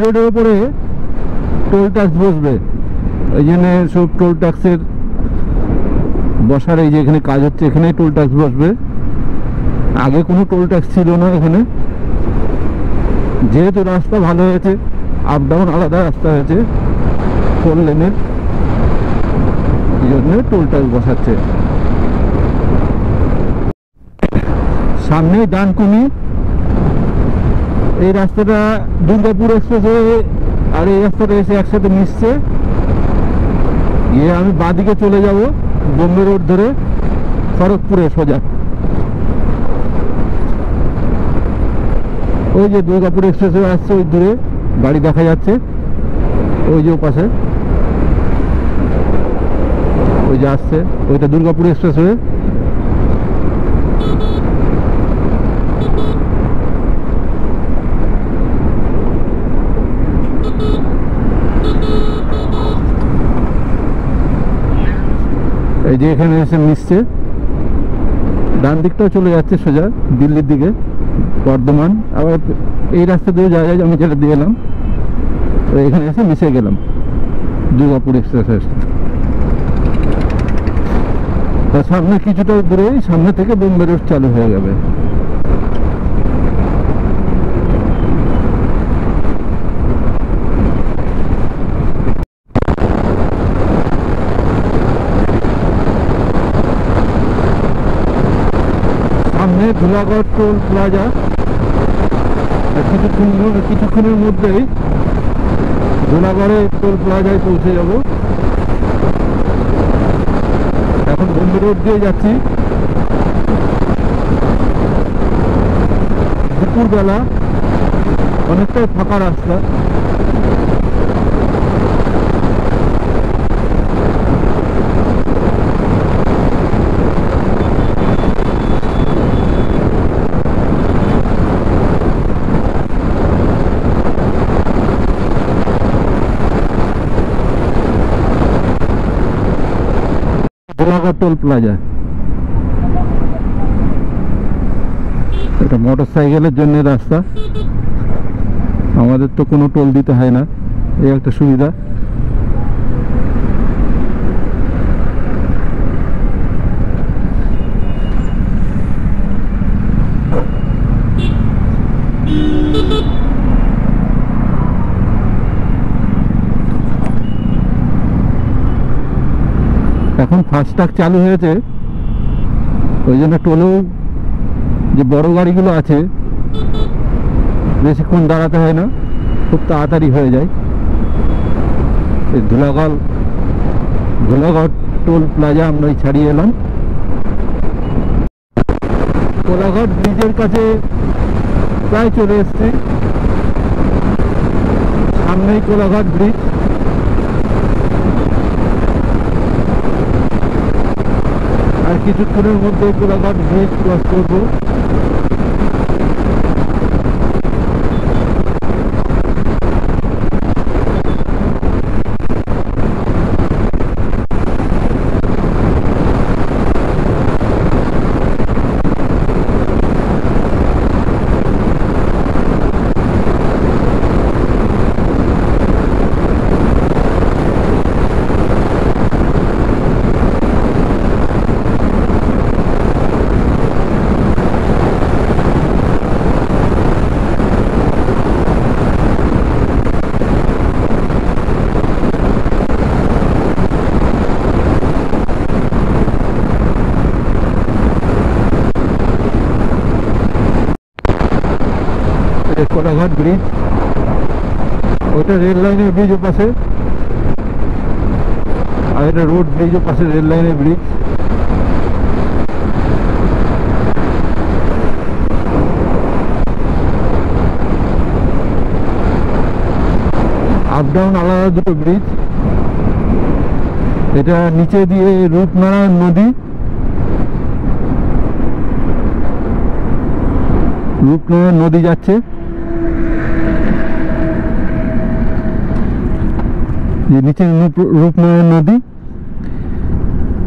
রোডের উপরে toll tax বসবে, ওই জন্য সব টোল ট্যাক্সের বসার, এই যে এখানে কাজ হচ্ছে এখানে টোল ট্যাক্স বসবে। আগে কোনো টোল ট্যাক্স ছিল না এখানে, যেহেতু রাস্তা ভালো হয়েছে, আপ ডাউন আলাদা রাস্তা হয়েছে 4 লেনের, এই জন্য টোল ট্যাক্স বসাচ্ছে। সামনেই ডানকুনি, এই রাস্তাটা দুর্গাপুর এক্সপ্রেসওয়ে আর এই রাস্তাটা এসে একসাথে মিশছে। গিয়ে আমি বাঁদিকে চলে যাব বোম্বে রোড ধরে খড়গপুরে সোজা। ওই যে দুর্গাপুর এক্সপ্রেসওয়ে আসছে, ওই দূরে গাড়ি দেখা যাচ্ছে, ওই যে পাশে ওই যে আসছে, ওইটা দুর্গাপুর এক্সপ্রেসওয়ে। এই যে এখানে এসে মিশছে, ডান দিকটাও চলে যাচ্ছে সোজা দিল্লির দিকে, বর্ধমান। আবার এই রাস্তা দিয়ে যাওয়া যায়, আমি যেটা দিয়ে এলাম, তো এখানে এসে মিশে গেলাম দুর্গাপুর এক্সপ্রেসওয়ে। তার সামনে কিছুটা দূরে সামনে থেকে বোম্বে রোড চালু হয়ে যাবে। সামনে ধুলাগড় টোল প্লাজা, কিছুক্ষণের মধ্যেই ধুলাগড়ে টোল প্লাজায় পৌঁছে যাব। এখন বোম্বে রোড দিয়ে যাচ্ছি, দুপুরবেলা অনেকটাই ফাঁকা রাস্তা। ধুলাগড় টোল প্লাজা, এটা মোটর সাইকেলের জন্য রাস্তা, আমাদের তো কোনো টোল দিতে হয় না, এই একটা সুবিধা। এখন ফাস্ট্যাগ চালু হয়েছে, ওই জন্য টোলেও যে বড় গাড়িগুলো আছে বেশিক্ষণ দাঁড়াতে হয় না, খুব তাড়াতাড়ি হয়ে যায়। এই ধুলাগড় টোল প্লাজা আমরা ছাড়িয়ে এলাম। কোলাঘাট ব্রিজের কাছে প্রায় চলে এসছি, সামনেই কোলাঘাট ব্রিজ। আর কিছুক্ষণের মধ্যে কোলাঘাট ব্রিজ ক্রস করবো। কোলাঘাট ব্রিজ, ওইটা রেল লাইনের ব্রিজের পাশে, আর এটা রোড ব্রিজের পাশে রেল লাইনের ব্রিজ। আপ ডাউন আলাদা দুটো ব্রিজ। এটা নিচে দিয়ে রূপনারায়ণ নদী, রূপনারায়ণ নদী যাচ্ছে। নিচে রূপনারায়ণ নদী,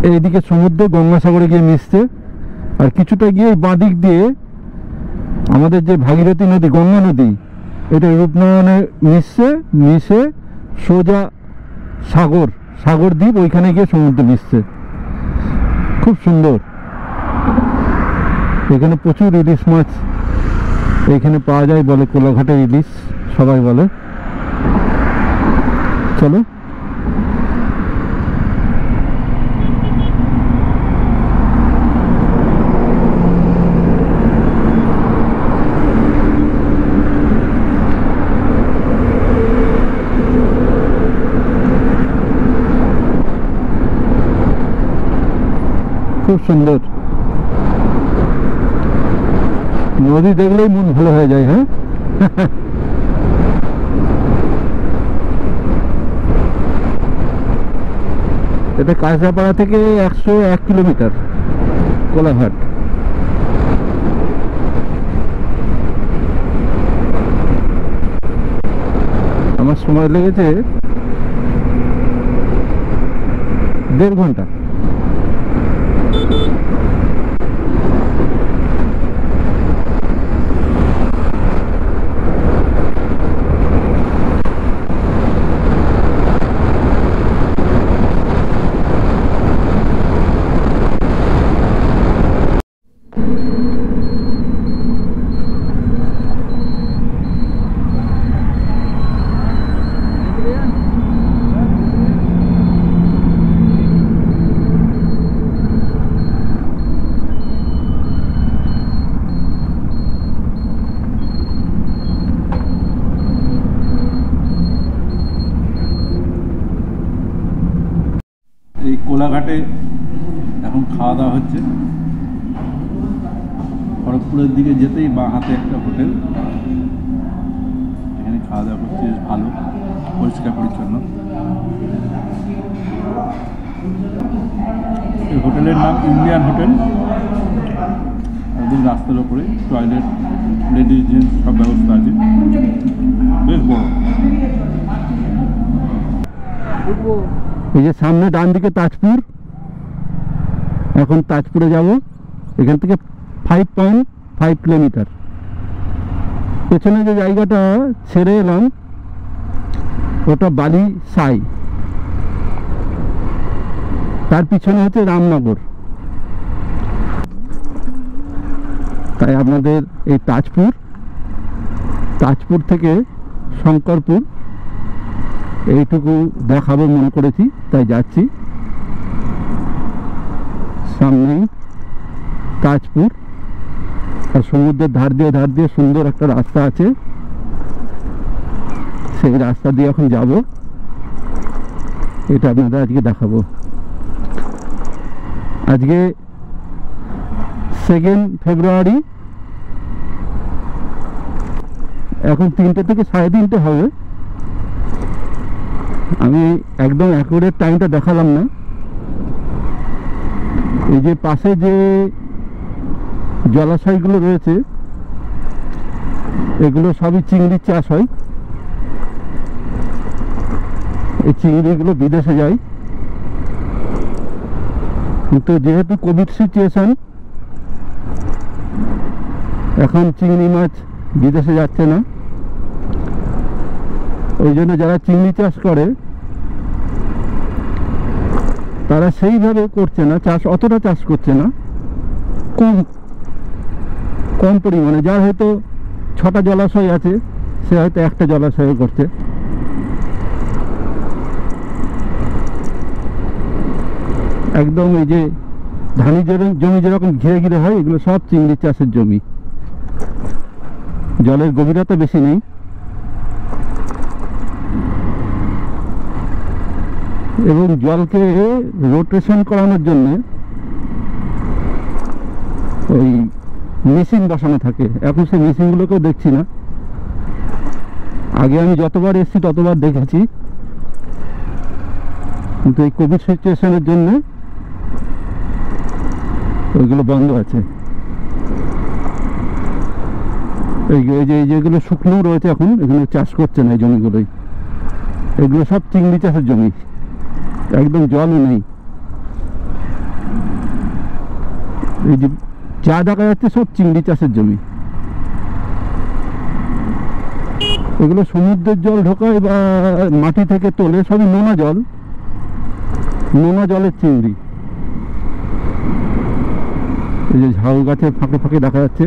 এইদিকে সমুদ্র গঙ্গাসাগরে গিয়ে মিশছে। আর কিছুটা গিয়ে বাঁ দিক দিয়ে আমাদের যে ভাগীরথী নদী, গঙ্গা নদী, এটা রূপনারায়ণে মিশে সোজা সাগর দ্বীপ, ওইখানে গিয়ে সমুদ্র মিশছে। খুব সুন্দর। এখানে প্রচুর ইলিশ মাছ এখানে পাওয়া যায়, বলে কোলাঘাটের ইলিশ সবাই বলে। চলো খুব সুন্দর। নদী দেখলেই মন ভালো হয়ে যায়। হ্যাঁ, এটা কাঁচরাপাড়া থেকে 101 কিলোমিটার কোলাঘাট। আমার সময় লেগেছে 1.5 ঘন্টা। এই কোলাঘাটে এখন খাওয়া দাওয়া হচ্ছে। খড়গপুরের দিকে যেতেই বাঁ হাতে একটা হোটেল, এখানে খাওয়া দাওয়া করছে, ভালো পরিষ্কার পরিচ্ছন্ন। এই হোটেলের নাম ইন্ডিয়ান হোটেল। একদম রাস্তার ওপরে টয়লেট, লেডিস জেন্টস সব ব্যবস্থা আছে, বেশ বড়। এই যে সামনে ডান দিকে তাজপুর, এখন তাজপুরে যাব। এখান থেকে 5.5 কিলোমিটার। পেছনে যে জায়গাটা ছেড়ে এলাম ওটা বালি সাই, তার পিছনে হচ্ছে রামনগর। তাই আপনাদের এই তাজপুর থেকে শঙ্করপুর এইটুকু দেখাবো মনে করেছি, তাই যাচ্ছি। সামনেই তাজপুর, আর সমুদ্রের ধার দিয়ে সুন্দর একটা রাস্তা আছে, সেই রাস্তা দিয়ে এখন যাব। এটা আপনাদের আজকে দেখাবো। আজকে 2 ফেব্রুয়ারি, এখন 3টে থেকে 3:30 হবে। আমি একদম অ্যাকুরেট টাইমটা দেখালাম না। এই যে পাশে যে জলাশয়গুলো রয়েছে এগুলো সবই চিংড়ির চাষ হয়। এই চিংড়িগুলো বিদেশে যায়, কিন্তু যেহেতু কোভিড সিচুয়েশন, এখন চিংড়ি মাছ বিদেশে যাচ্ছে না। ওই জন্য যারা চিংড়ি চাষ করে তারা সেইভাবে করছে না চাষ, অতটা চাষ করছে না, কম পরিমাণে। যার হয়তো 6টা জলাশয় আছে, সে হয়তো একটা জলাশয়ে করছে। একদম এই যে ধানি জমি যেরকম ঘিরে ঘিরে হয়, এগুলো সব চিংড়ি চাষের জমি। জলের গভীরতা বেশি নেই। এবং জলকে রোটেশন করানোর জন্য ওই মেশিন বসানো থাকে। এখন সেই মেশিনগুলোকেও দেখছি না। আগে আমি যতবার এসেছি ততবার দেখেছি, কিন্তু এই কোভিড সিচুয়েশনের জন্য ওইগুলো বন্ধ আছে। এই যে যেগুলো শুকনো রয়েছে এখন, এগুলো চাষ করছে না এই জমিগুলোই। এগুলো সব চিংড়ি চাষের জমি, একদম জলও নেই। এই যে যা দেখা যাচ্ছে সব চিংড়ি চাষের জমি। এগুলো সমুদ্রের জল ঢোকায় বা মাটি থেকে তোলে, সবই নোনা জল, নোনা জলের চিংড়ি। এই যে ঝাউ গাছের ফাঁকে ফাঁকে দেখা যাচ্ছে।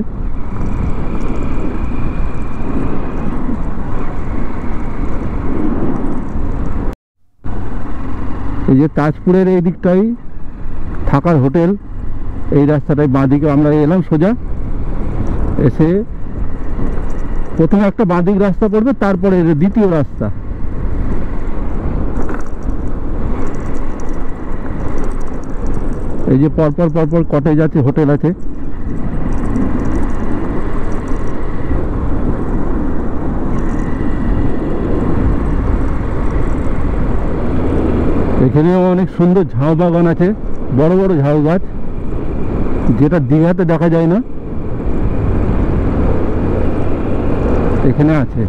এই যে তাজপুরের এই দিকটাই থাকার হোটেল, এই রাস্তাটায় বাঁদিকে আমরা এলাম সোজা, এসে প্রথমে একটা বাঁদিক রাস্তা পড়বে, তারপরে দ্বিতীয় রাস্তা। এই যে পরপর পরপর কটেজ আছে, হোটেল আছে। এখানেও অনেক সুন্দর ঝাউ বাগান আছে, বড় বড় ঝাউ গাছ, যেটা দীঘাতে দেখা যায় না, এখানে আছে।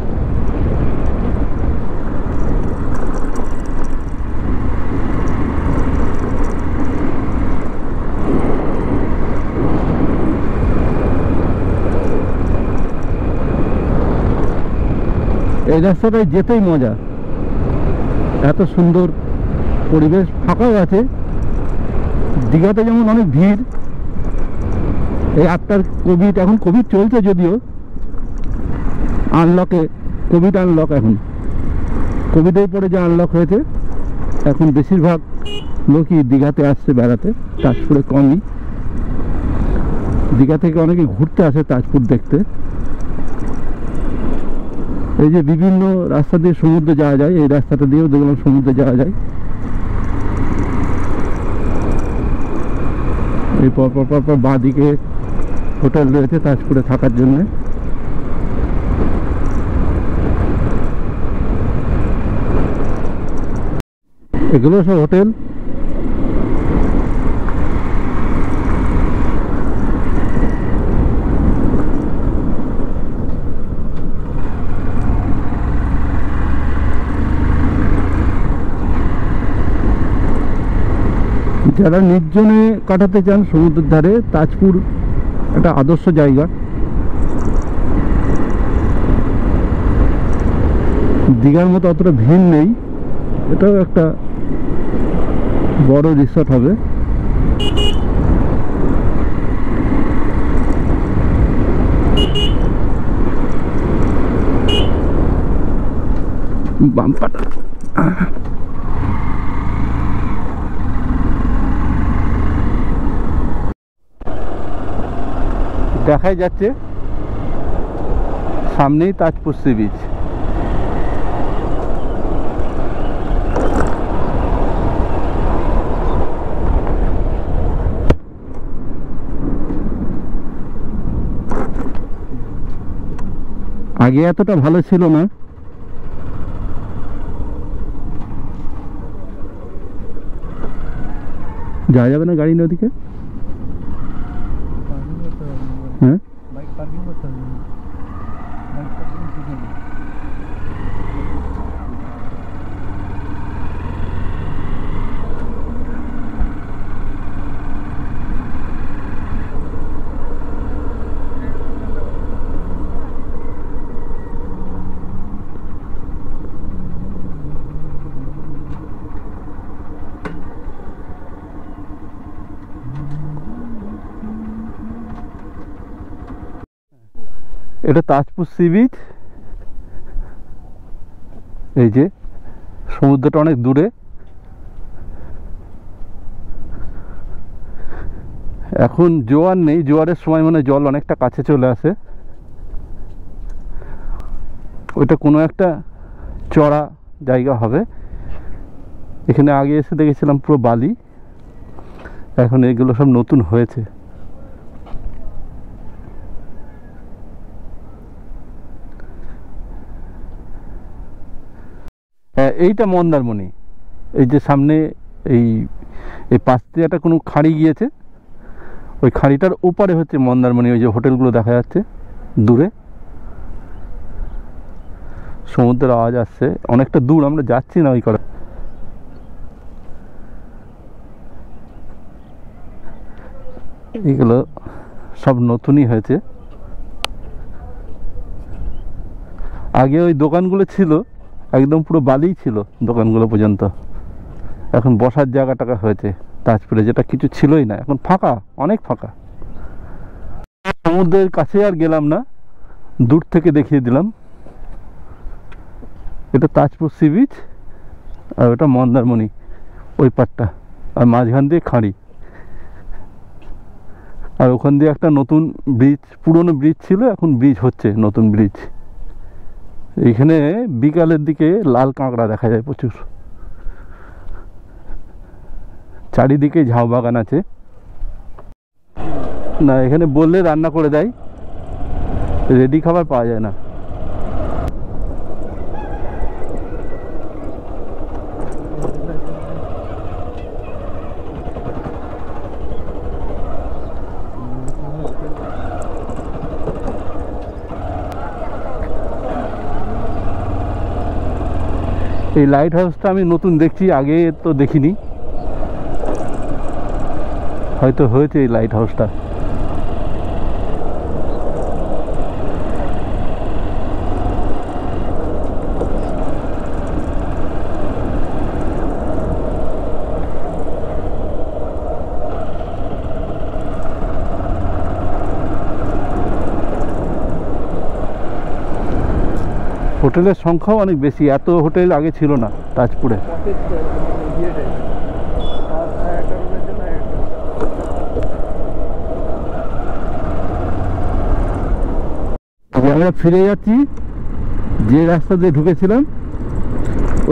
এই রাস্তাটায় যেতেই মজা, এত সুন্দর পরিবেশ, ফাঁকাও আছে। দীঘাতে যেমন অনেক ভিড়, এই আফটার কোভিড, এখন কোভিড চলছে যদিও, আনলকে, কোভিড আনলক, এখন কোভিডের পরে যে আনলক হয়েছে, এখন বেশিরভাগ লোকই দীঘাতে আসছে বেড়াতে, তাজপুরে কমই। দীঘা থেকে অনেকে ঘুরতে আসে তাজপুর দেখতে। এই যে বিভিন্ন রাস্তা দিয়ে সমুদ্রে যাওয়া যায়, এই রাস্তাটা দিয়েও দেখলাম সমুদ্রে যাওয়া যায়। এই পরপর পরপর বাঁ দিকে হোটেল রয়েছে তাজপুরে থাকার জন্য। এগুলো সব হোটেল। যারা নির্জনে কাটাতে চান সমুদ্রের ধারে, তাজপুর একটা আদর্শ জায়গা। দীঘার মতো অতটা ভিড় নেই, এটাও একটা বড় রিসর্ট হবে। বাম্পাটা দেখাই যাচ্ছে সামনেই তাজপুর সি বিচ। আগে এতটা ভালো ছিল না, যাওয়া যাবে না গাড়ি নদীকে? হ্যাঁ, এটা তাজপুর সি বিচ। এই যে সমুদ্রটা অনেক দূরে, এখন জোয়ার নেই, জোয়ারের সময় মানে জল অনেকটা কাছে চলে আসে। ওইটা কোনো একটা চড়া জায়গা হবে। এখানে আগে এসে দেখেছিলাম পুরো বালি, এখন এগুলো সব নতুন হয়েছে। হ্যাঁ, এইটা মন্দারমণি। এই যে সামনে এই পাশ দিয়ে একটা কোনো খাঁড়ি গিয়েছে, ওই খাঁড়িটার ওপারে হচ্ছে মন্দারমণি। ওই যে হোটেলগুলো দেখা যাচ্ছে দূরে, সমুদ্রের আওয়াজ আসছে, অনেকটা দূর, আমরা যাচ্ছি না ওই করে। এগুলো সব নতুনই হয়েছে। আগে ওই দোকানগুলো ছিল, একদম পুরো বালিই ছিল দোকানগুলো পর্যন্ত। এখন বসার জায়গা টাকা হয়েছে তাজপুরে, যেটা কিছু ছিলই না, এখন ফাঁকা, অনেক ফাঁকা। সমুদ্রের কাছে আর গেলাম না, দূর থেকে দেখিয়ে দিলাম। এটা তাজপুর সি বিচ, আর ওটা মন্দারমণি ওই পাটটা, আর মাঝখান দিয়ে খাঁড়ি। আর ওখান দিয়ে একটা নতুন ব্রিজ, পুরনো ব্রিজ ছিল, এখন ব্রিজ হচ্ছে, নতুন ব্রিজ। এইখানে বিকালের দিকে লাল কাঁকড়া দেখা যায় প্রচুর। চারিদিকে ঝাউ বাগান আছে। না, এখানে বললে রান্না করে দেয়, রেডি খাবার পাওয়া যায় না। এই লাইট হাউসটা আমি নতুন দেখছি, আগে তো দেখিনি। হয়তো হয়েছে এই লাইট হাউসটা। হোটেলের সংখ্যাও অনেক বেশি, এত হোটেল আগে ছিল না তাজপুরে। আমরা ফিরে যাচ্ছি, যে রাস্তা দিয়ে ঢুকেছিলাম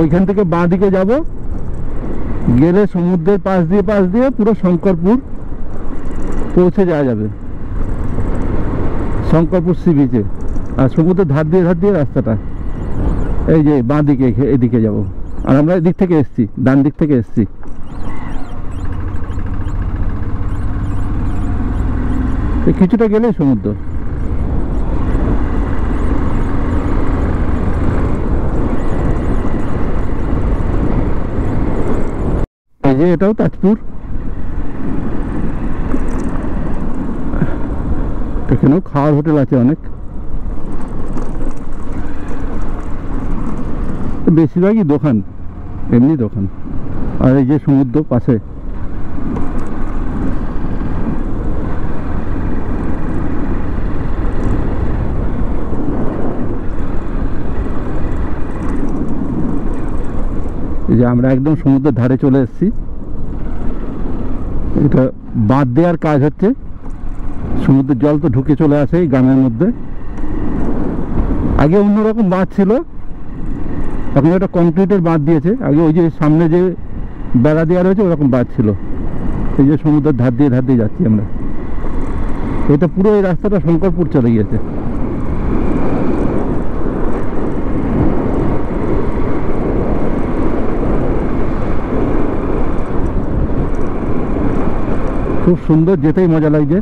ওইখান থেকে বাঁ দিকে যাব, গেলে সমুদ্রের পাশ দিয়ে পুরো শঙ্করপুর পৌঁছে যাওয়া যাবে, শঙ্করপুর সি বিচে। আর সমুদ্রের ধার দিয়ে রাস্তাটা এই যে বাঁ দিকে, এদিকে যাব। আর আমরা এদিক থেকে এসছি, ডান দিক থেকে এসছি। কিছুটা গেলেই সমুদ্র। এই যে এটাও তাজপুর, এখানেও খাওয়ার হোটেল আছে অনেক, বেশিরভাগই দোকান, এমনি দোকান। আর এই যে সমুদ্র পাশে। এই যে আমরা একদম সমুদ্রের ধারে চলে এসেছি। এটা বাঁধ দেওয়ার কাজ হচ্ছে, সমুদ্রের জল তো ঢুকে চলে আসে এই গ্রামের মধ্যে। আগে অন্যরকম বাঁধ ছিল, এখন একটা কংক্রিটের বাঁধ দিয়েছে। আগে ওই যে সামনে যে বেড়া দেওয়া রয়েছে ওরকম বাঁধ ছিল। এই যে সমুদ্রের ধার দিয়ে যাচ্ছি আমরা। এটা পুরো এই রাস্তাটা শঙ্করপুর চলে গিয়েছে। খুব সুন্দর, যেতেই মজা লাগছে।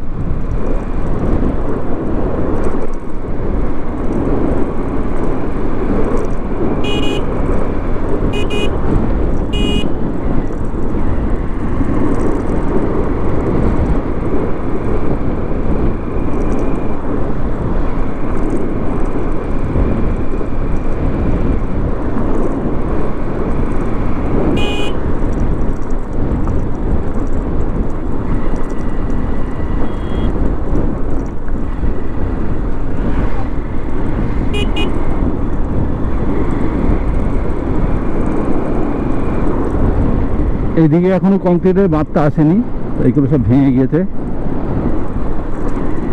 এইদিকে এখনো কংক্রিটের বাঁধটা আসেনি, এইগুলো সব ভেঙে গিয়েছে।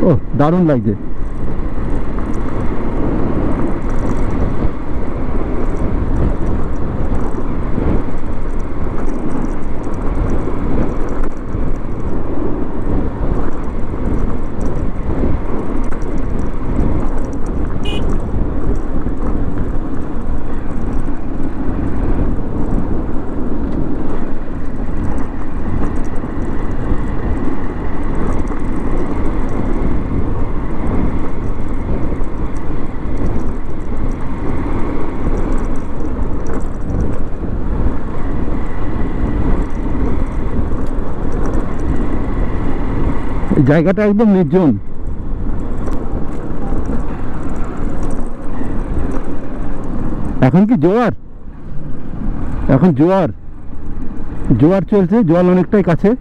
ও দারুণ লাগছে। জায়গাটা একদম নির্জন। এখন কি জোয়ার? এখন জোয়ার জোয়ার চলছে, জল অনেকটাই কাছে।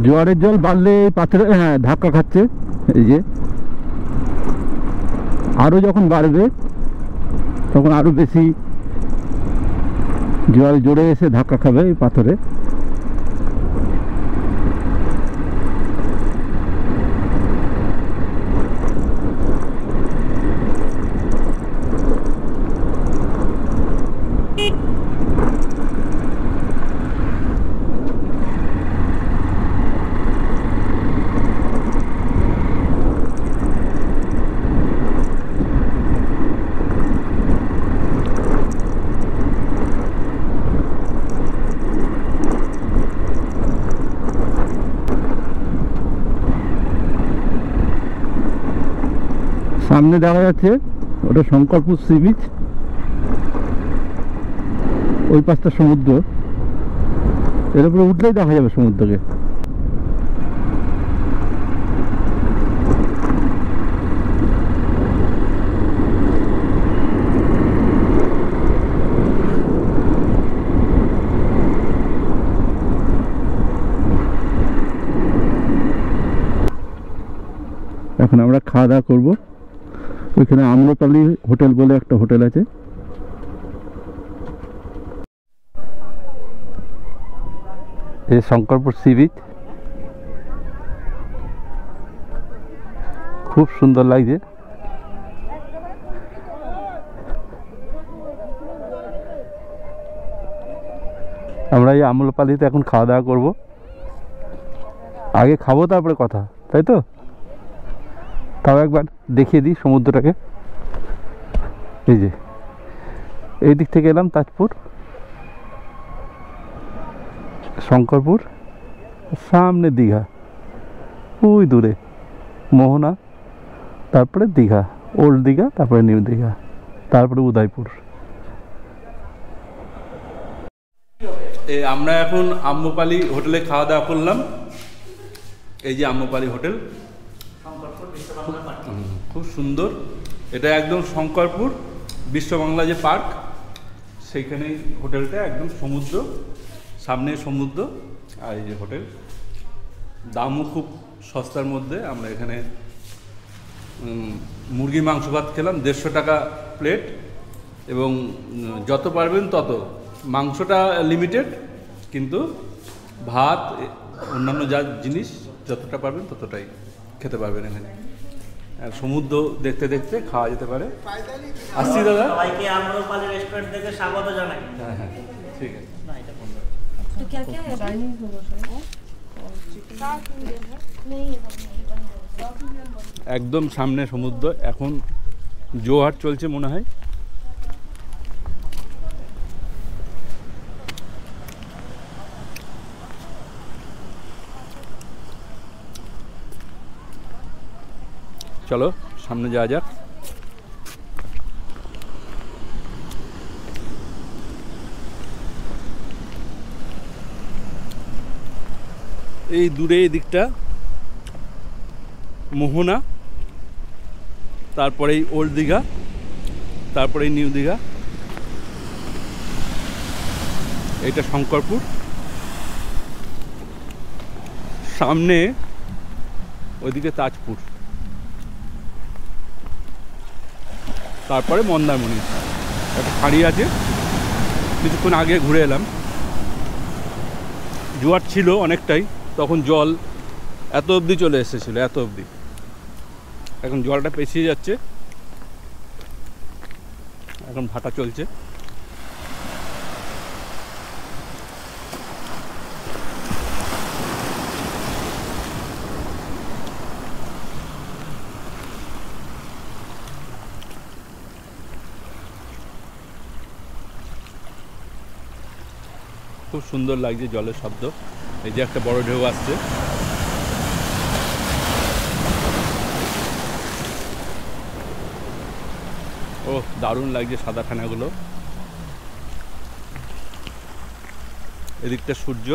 জোয়ারের জল বাড়লে পাথরে ধাক্কা খাচ্ছে। এই যে আরো যখন বাড়বে তখন আরো বেশি জল জোরে এসে ধাক্কা খাবে এই পাথরে। সামনে দেখা যাচ্ছে ওটা শঙ্করপুর সি বিচ, ওই পাশটা সমুদ্র। এর উপরে উঠলেই দেখা যাবে সমুদ্রকে। এখন আমরা খাওয়া দাওয়া করবো। ওইখানে আম্রপালি হোটেল বলে একটা হোটেল আছে। এই শঙ্করপুর সি বিচ খুব সুন্দর লাগছে। আমরা এই আম্রপালিতে এখন খাওয়া দাওয়া করবো। আগে খাবো তারপরে কথা, তাই তো? তাও একবার দেখিয়ে দিই সমুদ্রটাকে। এই যে এই দিক থেকে এলাম তাজপুর, শঙ্করপুর, সামনে দীঘা, ওই দূরে মোহনা, তারপরে দীঘা, ওল্ড দীঘা, তারপরে নিউ দীঘা, তারপরে উদয়পুর। আমরা এখন আম্রপালি হোটেলে খাওয়া দাওয়া করলাম। এই যে আম্রপালি হোটেল, খুব সুন্দর। এটা একদম শঙ্করপুর বিশ্ববাংলা যে পার্ক, সেইখানেই হোটেলটা, একদম সমুদ্র, সামনে সমুদ্র। আর এই যে হোটেল, দামও খুব সস্তার মধ্যে। আমরা এখানে মুরগি মাংস ভাত খেলাম, 150 টাকা প্লেট, এবং যত পারবেন তত। মাংসটা লিমিটেড, কিন্তু ভাত অন্যান্য যা জিনিস যতটা পারবেন ততটাই খেতে পারবেন এখানে। আর সমুদ্র দেখতে দেখতে খাওয়া যেতে পারে। আসছি দাদা, সবাইকে আম্রপালি রেস্টুরেন্ট থেকে স্বাগত জানাই। হ্যাঁ হ্যাঁ ঠিক আছে। तो क्या क्या है चाइनीज मोमोज नहीं है। একদম সামনে সমুদ্র, এখন জোয়ার চলছে মনে হয়। চলো সামনে যাওয়া যাক। এই দূরে এই দিকটা মোহনা, তারপরে এই ওল্ড দীঘা, তারপরে এই নিউ দীঘা, এটা শঙ্করপুর। সামনে ওইদিকে তাজপুর, তারপরে মন্দারমণি। একটা খাড়ি আছে, কিছুক্ষণ আগে ঘুরে এলাম। জোয়ার ছিল অনেকটাই, তখন জল এত অবধি চলে এসেছিল, এত অবধি। এখন জলটা পেছিয়ে যাচ্ছে, এখন ভাটা চলছে। খুব সুন্দর লাগছে জলের শব্দ। এই যে একটা বড় ঢেউ আসছে। ও দারুণ লাগছে সাদা ফেনাগুলো। এদিকটা সূর্য,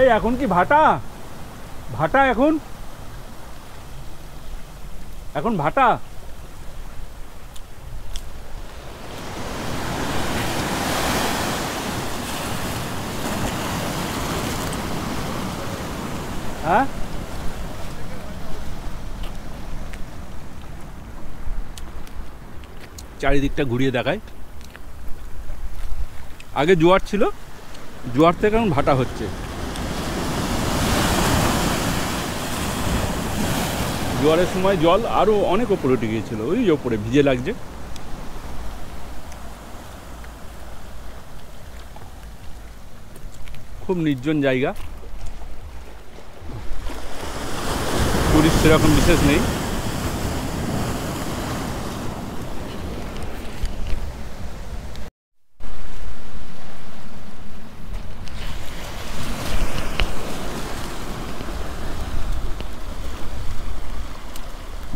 এই এখন কি ভাটা ভাটা এখন এখন ভাটা হ্যাঁ চারিদিকটা ঘুরিয়ে দেখায়। আগে জোয়ার ছিল, জোয়ার থেকে এখন ভাটা হচ্ছে। জোয়ারের সময় জল আরও অনেক ওপরে উঠে গিয়েছিল, ওই ওপরে ভিজে লাগছে। খুব নির্জন জায়গা, টুরিস্ট সেরকম বিশেষ নেই।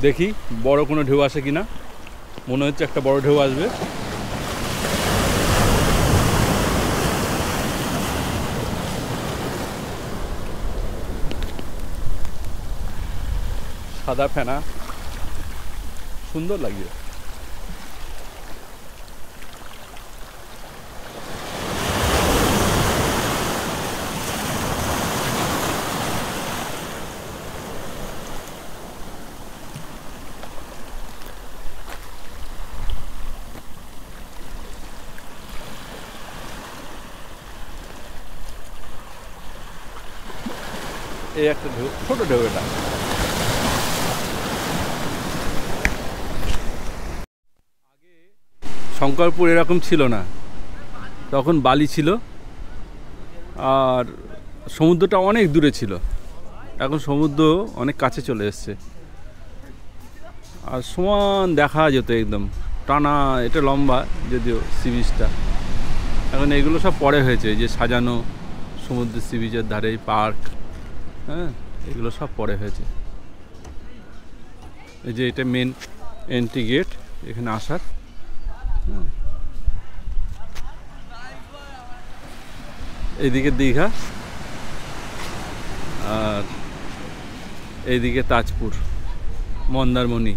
দেখি বড় কোনো ঢেউ আসে কিনা, মনে হচ্ছে একটা বড় ঢেউ আসবে। সাদা ফেনা, সুন্দর লাগছে। এই একটা ঢেউ, ছোট ঢেউ এটা। আগে শঙ্করপুর এরকম ছিল না, তখন বালি ছিল আর সমুদ্রটা অনেক দূরে ছিল। এখন সমুদ্র অনেক কাছে চলে এসছে আর সমান দেখা যেত একদম টানা। এটা লম্বা যদিও সি বিচটা, এখন এগুলো সব পরে হয়েছে, যে সাজানো সমুদ্র সি বিচের ধারে পার্ক, হ্যাঁ এগুলো সব পরে হয়েছে। এই যে এটা মেন এন্ট্রি গেট এখানে আসার। এইদিকে দীঘা আর এইদিকে তাজপুর, মন্দারমণি।